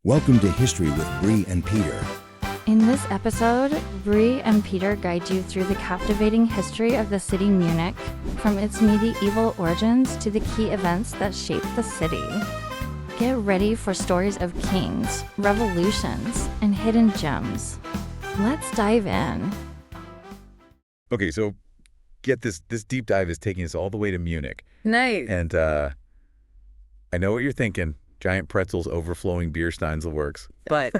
Welcome to History with Bree and Peter. In this episode, Bree and Peter guide you through the captivating history of the city Munich, from its medieval origins to the key events that shaped the city. Get ready for stories of kings, revolutions, and hidden gems. Let's dive in. Okay, so get this. This deep dive is taking us all the way to Munich. Nice. And I know what you're thinking. Giant pretzels overflowing beer steins the works. But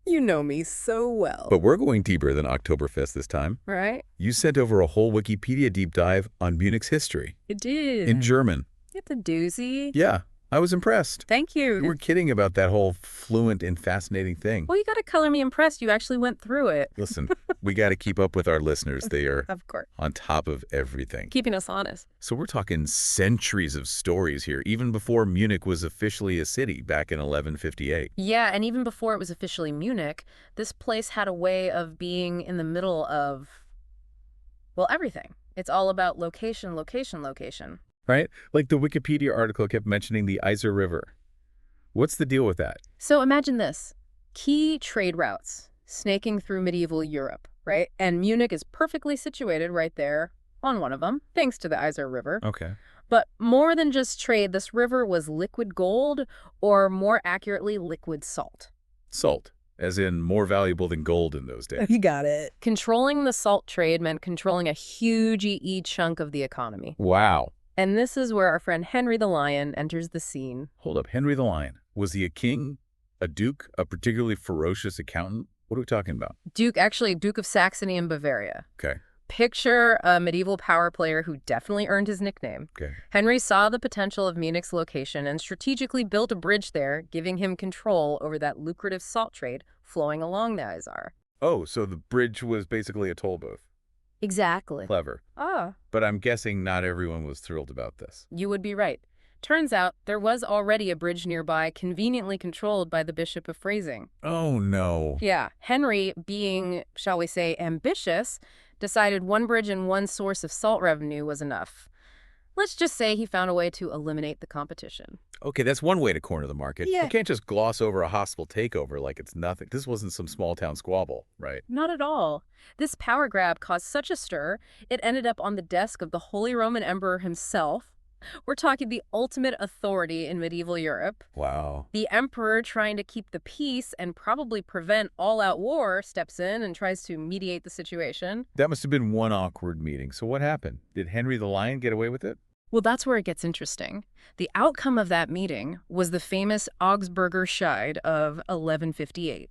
you know me so well. But we're going deeper than Oktoberfest this time. Right? You sent over a whole Wikipedia deep dive on Munich's history. It did. In German. It's a doozy. Yeah, I was impressed. Thank you. You were kidding about that whole fluent and fascinating thing. Well, you got to color me impressed. You actually went through it. Listen, we got to keep up with our listeners. They are Of course. on top of everything. Keeping us honest. So we're talking centuries of stories here, even before Munich was officially a city back in 1158. Yeah, and even before it was officially Munich, this place had a way of being in the middle of, well, everything. It's all about location, location, location. Right? Like the Wikipedia article kept mentioning the Isar River. What's the deal with that? So imagine this. Key trade routes snaking through medieval Europe, right? And Munich is perfectly situated right there on one of them, thanks to the Isar River. Okay. But more than just trade, this river was liquid gold, or more accurately, liquid salt. Salt, as in more valuable than gold in those days. You got it. Controlling the salt trade meant controlling a huge chunk of the economy. Wow. And this is where our friend Henry the Lion enters the scene. Hold up. Henry the Lion. Was he a king, a duke, a particularly ferocious accountant? What are we talking about? Duke of Saxony and Bavaria. Okay. Picture a medieval power player who definitely earned his nickname. Okay. Henry saw the potential of Munich's location and strategically built a bridge there, giving him control over that lucrative salt trade flowing along the Isar. Oh, so the bridge was basically a toll booth. Exactly. Clever. Ah. But I'm guessing not everyone was thrilled about this. You would be right. Turns out there was already a bridge nearby, conveniently controlled by the Bishop of Freising. Oh, no. Yeah, Henry, being, shall we say, ambitious, decided one bridge and one source of salt revenue was enough. Let's just say he found a way to eliminate the competition. Okay, that's one way to corner the market. Yeah. You can't just gloss over a hostile takeover like it's nothing. This wasn't some small-town squabble, right? Not at all. This power grab caused such a stir, it ended up on the desk of the Holy Roman Emperor himself. We're talking the ultimate authority in medieval Europe. Wow. The emperor, trying to keep the peace and probably prevent all-out war, steps in and tries to mediate the situation. That must have been one awkward meeting. So what happened? Did Henry the Lion get away with it? Well, that's where it gets interesting. The outcome of that meeting was the famous Augsburger Scheid of 1158.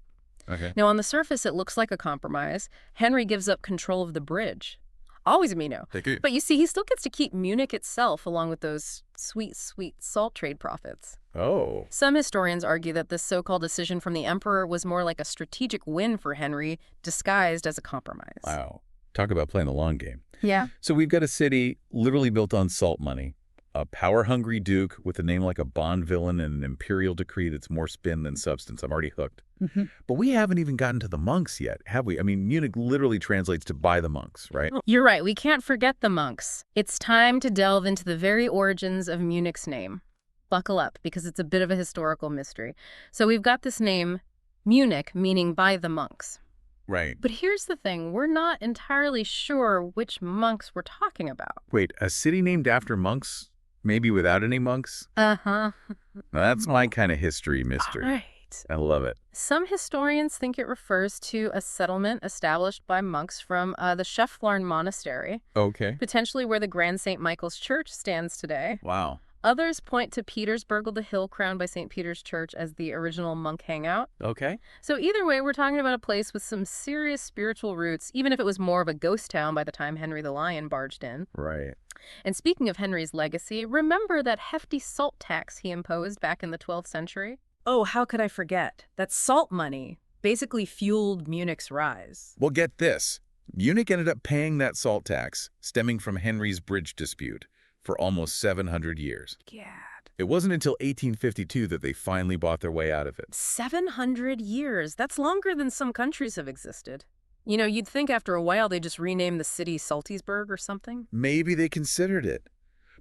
Okay. Now, on the surface, it looks like a compromise. Henry gives up control of the bridge. Always a me-no. But you see, he still gets to keep Munich itself along with those sweet, sweet salt trade profits. Oh. Some historians argue that this so-called decision from the emperor was more like a strategic win for Henry, disguised as a compromise. Wow. Talk about playing the long game. Yeah. So we've got a city literally built on salt money, a power-hungry duke with a name like a Bond villain and an imperial decree that's more spin than substance. I'm already hooked. But we haven't even gotten to the monks yet, have we? I mean, Munich literally translates to by the monks, right? You're right. We can't forget the monks. It's time to delve into the very origins of Munich's name. Buckle up, because it's a bit of a historical mystery. So we've got this name, Munich, meaning by the monks. Right. But here's the thing. We're not entirely sure which monks we're talking about. Wait, a city named after monks? Maybe without any monks? Uh-huh. Now, that's my kind of history mystery. All right. I love it. Some historians think it refers to a settlement established by monks from the Schäftlarn Monastery, Okay. potentially where the Grand St. Michael's Church stands today. Wow. Others point to Petersburg, the hill crowned by St. Peter's Church, as the original monk hangout. Okay. So either way, we're talking about a place with some serious spiritual roots, even if it was more of a ghost town by the time Henry the Lion barged in. Right. And speaking of Henry's legacy, remember that hefty salt tax he imposed back in the 12th century? Oh, how could I forget? That salt money basically fueled Munich's rise. Well, get this. Munich ended up paying that salt tax stemming from Henry's bridge dispute for almost 700 years. Gad. It wasn't until 1852 that they finally bought their way out of it. 700 years. That's longer than some countries have existed. You know, you'd think after a while they just rename the city Saltiesburg or something. Maybe they considered it.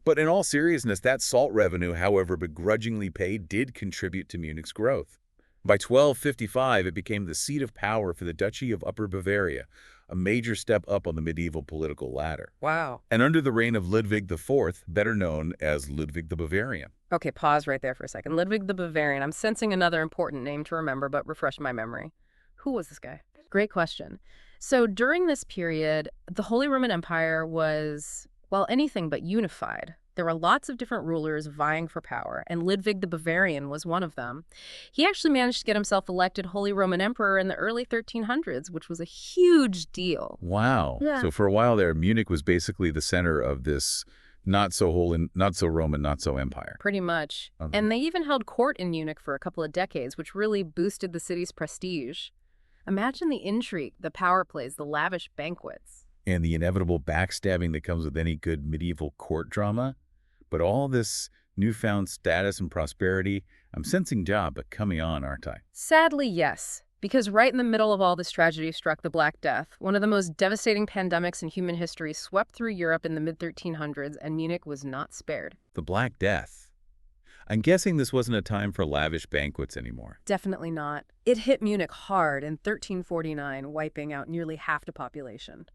But in all seriousness, that salt revenue, however begrudgingly paid, did contribute to Munich's growth. By 1255, it became the seat of power for the Duchy of Upper Bavaria, a major step up on the medieval political ladder. Wow. And under the reign of Ludwig IV, better known as Ludwig the Bavarian. Okay, pause right there for a second. Ludwig the Bavarian. I'm sensing another important name to remember, but refresh my memory. Who was this guy? Great question. So during this period, the Holy Roman Empire was, well, anything but unified. There were lots of different rulers vying for power, and Ludwig the Bavarian was one of them. He actually managed to get himself elected Holy Roman Emperor in the early 1300s, which was a huge deal. Wow. Yeah. So for a while there, Munich was basically the center of this not so holy, not so Roman, not so empire. Pretty much. Okay. And they even held court in Munich for a couple of decades, which really boosted the city's prestige. Imagine the intrigue, the power plays, the lavish banquets. And the inevitable backstabbing that comes with any good medieval court drama. But all this newfound status and prosperity, I'm sensing job coming on, aren't I? Sadly, yes. Because right in the middle of all this tragedy struck the Black Death. One of the most devastating pandemics in human history swept through Europe in the mid-1300s, and Munich was not spared. The Black Death. I'm guessing this wasn't a time for lavish banquets anymore. Definitely not. It hit Munich hard in 1349, wiping out nearly half the population.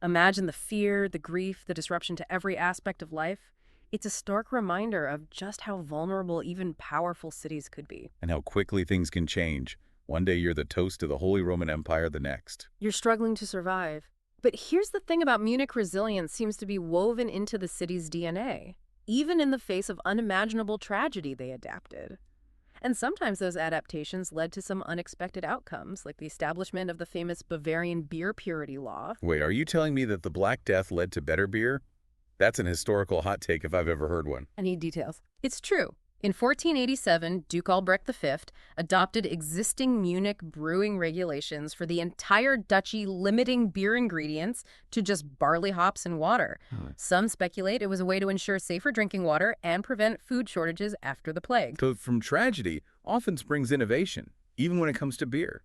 Imagine the fear, the grief, the disruption to every aspect of life. It's a stark reminder of just how vulnerable even powerful cities could be. And how quickly things can change. One day you're the toast of the Holy Roman Empire, the next. You're struggling to survive. But here's the thing about Munich resilience seems to be woven into the city's DNA. Even in the face of unimaginable tragedy, they adapted. And sometimes those adaptations led to some unexpected outcomes, like the establishment of the famous Bavarian beer purity law. Wait, are you telling me that the Black Death led to better beer? That's an historical hot take if I've ever heard one. I need details. It's true. In 1487, Duke Albrecht V adopted existing Munich brewing regulations for the entire duchy, limiting beer ingredients to just barley hops and water. Some speculate it was a way to ensure safer drinking water and prevent food shortages after the plague. So from tragedy often springs innovation, even when it comes to beer.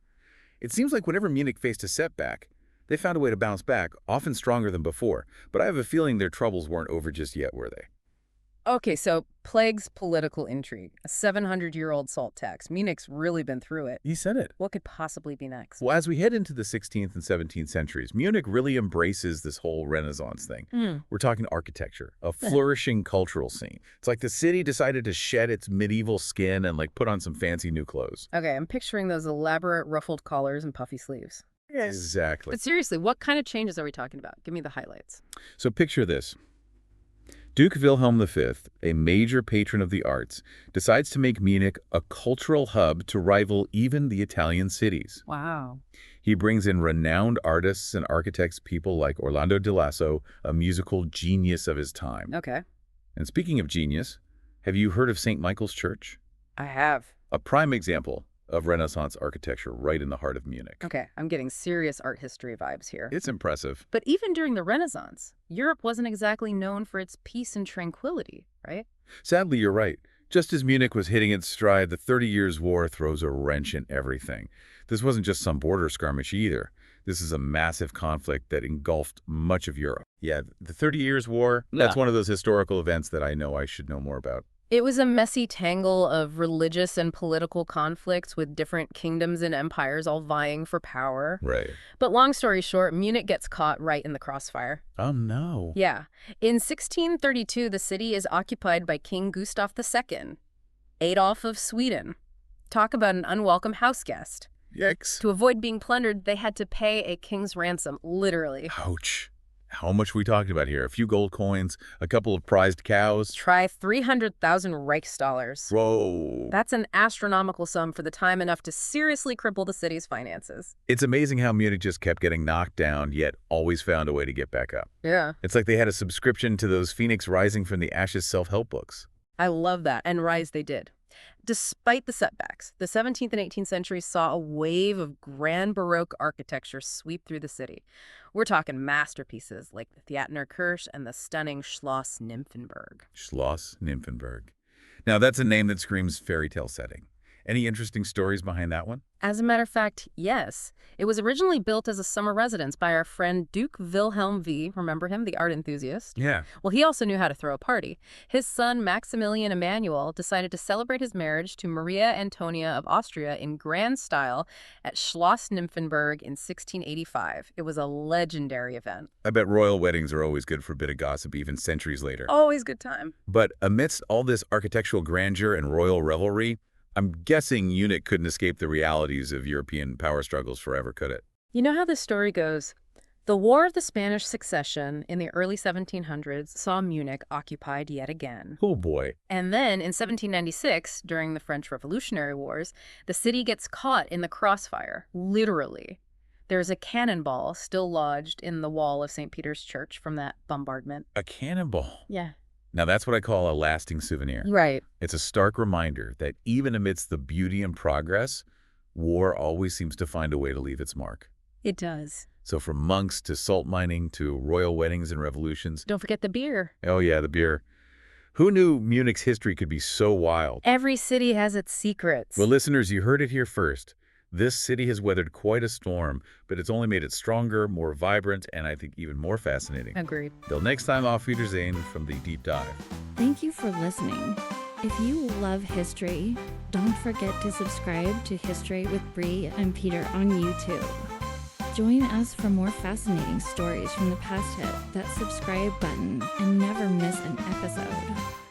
It seems like whenever Munich faced a setback, they found a way to bounce back, often stronger than before. But I have a feeling their troubles weren't over just yet, were they? Okay, so plague's political intrigue, a 700-year-old salt tax. Munich's really been through it. You said it. What could possibly be next? Well, as we head into the 16th and 17th centuries, Munich really embraces this whole Renaissance thing. We're talking architecture, a flourishing cultural scene. It's like the city decided to shed its medieval skin and put on some fancy new clothes. Okay, I'm picturing those elaborate ruffled collars and puffy sleeves. Yes. Exactly. But seriously, what kind of changes are we talking about? Give me the highlights. So picture this. Duke Wilhelm V, a major patron of the arts, decides to make Munich a cultural hub to rival even the Italian cities. Wow. He brings in renowned artists and architects, people like Orlando di Lasso, a musical genius of his time. Okay. And speaking of genius, have you heard of St. Michael's Church? I have. A prime example of Renaissance architecture right in the heart of Munich. Okay, I'm getting serious art history vibes here. It's impressive. But even during the Renaissance, Europe wasn't exactly known for its peace and tranquility, right? Sadly, you're right. Just as Munich was hitting its stride, the 30 Years' War throws a wrench in everything. This wasn't just some border skirmish either. This is a massive conflict that engulfed much of Europe. Yeah, the 30 Years' War, that's one of those historical events that I know I should know more about. It was a messy tangle of religious and political conflicts with different kingdoms and empires all vying for power. Right. But long story short, Munich gets caught right in the crossfire. Oh, no. Yeah. In 1632, the city is occupied by King Gustav II, Adolf of Sweden. Talk about an unwelcome house guest. Yikes. To avoid being plundered, they had to pay a king's ransom, literally. Ouch. How much are we talking about here? A few gold coins, a couple of prized cows? Try 300,000 Reichsdollars. Whoa. That's an astronomical sum for the time, enough to seriously cripple the city's finances. It's amazing how Munich just kept getting knocked down, yet always found a way to get back up. Yeah. It's like they had a subscription to those Phoenix Rising from the Ashes self-help books. I love that, and rise they did. Despite the setbacks, the 17th and 18th centuries saw a wave of grand Baroque architecture sweep through the city. We're talking masterpieces like the Theatner Kirche and the stunning Schloss Nymphenburg. Schloss Nymphenburg. Now, that's a name that screams fairy tale setting. Any interesting stories behind that one? As a matter of fact, yes. It was originally built as a summer residence by our friend Duke Wilhelm V. Remember him, the art enthusiast? Yeah. Well, he also knew how to throw a party. His son, Maximilian Emanuel, decided to celebrate his marriage to Maria Antonia of Austria in grand style at Schloss Nymphenburg in 1685. It was a legendary event. I bet royal weddings are always good for a bit of gossip even centuries later. Always good time. But amidst all this architectural grandeur and royal revelry, I'm guessing Munich couldn't escape the realities of European power struggles forever, could it? You know how this story goes? The War of the Spanish Succession in the early 1700s saw Munich occupied yet again. Oh boy. And then in 1796, during the French Revolutionary Wars, the city gets caught in the crossfire, literally. There's a cannonball still lodged in the wall of St. Peter's Church from that bombardment. A cannonball. Yeah. Now that's what I call a lasting souvenir. Right. It's a stark reminder that even amidst the beauty and progress, war always seems to find a way to leave its mark. It does. So from monks to salt mining to royal weddings and revolutions. Don't forget the beer. Oh yeah, the beer. Who knew Munich's history could be so wild? Every city has its secrets. Well, listeners, you heard it here first. This city has weathered quite a storm, but it's only made it stronger, more vibrant, and I think even more fascinating. Agreed. Till next time, auf Wiedersehen from the Deep Dive. Thank you for listening. If you love history, don't forget to subscribe to History with Bree and Peter on YouTube. Join us for more fascinating stories from the past. Hit that subscribe button and never miss an episode.